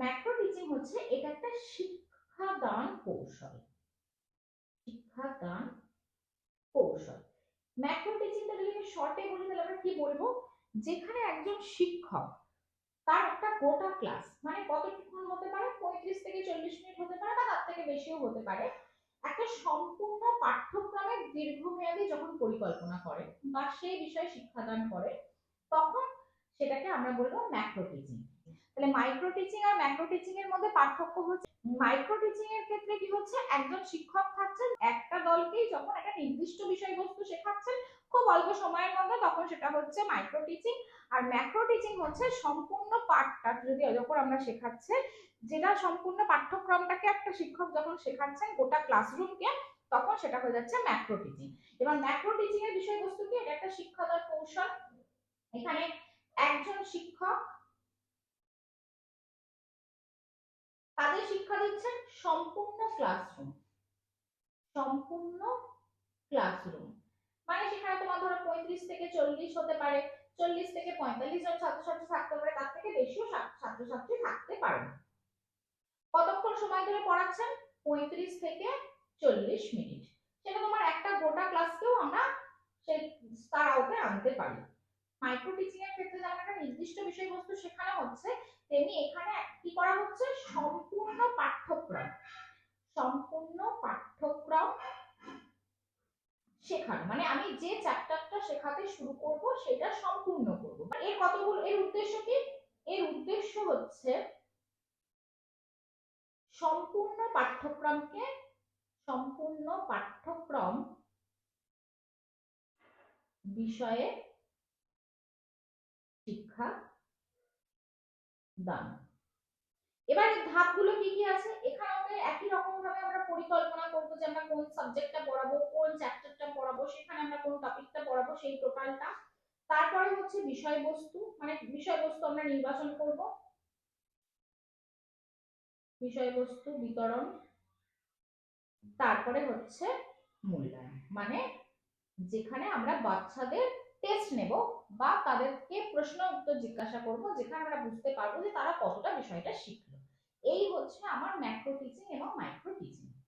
Macro teaching হচ্ছে এটা একটা শিক্ষাদান কৌশল। শিক্ষাদান কৌশল। ম্যাক্রো টিচিংটা যদি আমি শর্টে বলি তাহলে আমরা কি বলবো, যেখানে একজন শিক্ষক তার একটা গোটা ক্লাস, মানে কতক্ষণ হতে পারে, 35 থেকে 40 মিনিট হতে পারে বা তার থেকে বেশিও হতে পারে, একটা সম্পূর্ণ পাঠ্যক্রমের দীর্ঘমেয়াদী যখন পরিকল্পনা করে বা সেই বিষয়ে শিক্ষাদান করে, তখন সেটাকে আমরা বলবো ম্যাক্রো টিচিং। তাহলে মাইক্রো টিচিং আর ম্যাক্রো টিচিং এর মধ্যে পার্থক্য হচ্ছে, মাইক্রো টিচিং এর ক্ষেত্রে কি হচ্ছে, একজন শিক্ষক থাকছেন একটা দলকেই যখন একটা নির্দিষ্ট বিষয়বস্তু শেখাচ্ছেন খুব অল্প সময়ের মধ্যে, তখন সেটা হচ্ছে মাইক্রো টিচিং। আর ম্যাক্রো টিচিং হচ্ছে সম্পূর্ণ পাঠটা যদি যখন আমরা শেখাচ্ছে, যেটা সম্পূর্ণ পাঠ্যক্রমটাকে একটা শিক্ষক যখন শেখাচ্ছেন গোটা ক্লাসরুমকে, তখন সেটা হয়ে যাচ্ছে ম্যাক্রো টিচিং। এবার ম্যাক্রো টিচিং এর বিষয়বস্তু কি, এটা একটা শিক্ষাদান কৌশল। এখানে একজন শিক্ষক তাদের শিক্ষা দিচ্ছেন সম্পূর্ণ ক্লাসরুম, সম্পূর্ণ ক্লাসরুম মানে সেখানে তোমার ধরো 35 থেকে 40 হতে পারে, 40 থেকে 45 জন ছাত্রছাত্রী থাকতে পারে, তার থেকে বেশিও ছাত্রছাত্রী থাকতে পারে। কতক্ষণ সময় ধরে পড়াচ্ছেন, 35 থেকে 40 মিনিট। সেটা তোমার একটা গোটা ক্লাসকেও আমরা সেই তার আওতায় আনতে পারি। মাইক্রো টিচিং এর ক্ষেত্রে যেমন একটা নির্দিষ্ট বিষয়বস্তু শেখানো হচ্ছে, তেমনি এখানে কি করা হচ্ছে, সম্পূর্ণ পাঠ্যক্রম, সম্পূর্ণ পাঠ্যক্রম শেখানো, মানে আমি যে চ্যাপ্টারটা শেখাতে শুরু করব সেটা সম্পূর্ণ করব। এর কতগুলো, এর উদ্দেশ্য কি, এর উদ্দেশ্য হচ্ছে সম্পূর্ণ পাঠ্যক্রমকে, সম্পূর্ণ পাঠ্যক্রম বিষয়ে শিক্ষা দান। এবার এই ধাপগুলো কি কি আছে, এখানে আমাদের একই রকম ভাবে আমরা পরিকল্পনা করব যে আমরা কোন সাবজেক্টটা পড়াবো, কোন চ্যাপ্টারটা পড়াবো, সেখানে আমরা কোন টপিকটা পড়াবো, সেই টোটালটা। তারপরে হচ্ছে বিষয়বস্তু, মানে বিষয়বস্তু আমরা নির্বাচন করব, বিষয়বস্তু বিতরণ। তারপরে হচ্ছে মূল্যায়ন, মানে যেখানে আমরা বাচ্চাদের টেস্ট নেব বা তাদেরকে প্রশ্ন উত্তর জিজ্ঞাসা করব, যেখানে আমরা বুঝতে পারবো যে তারা কতটা বিষয়টা শিখলো। এই হচ্ছে আমার ম্যাক্রো টিচিং এবং মাইক্রো টিচিং।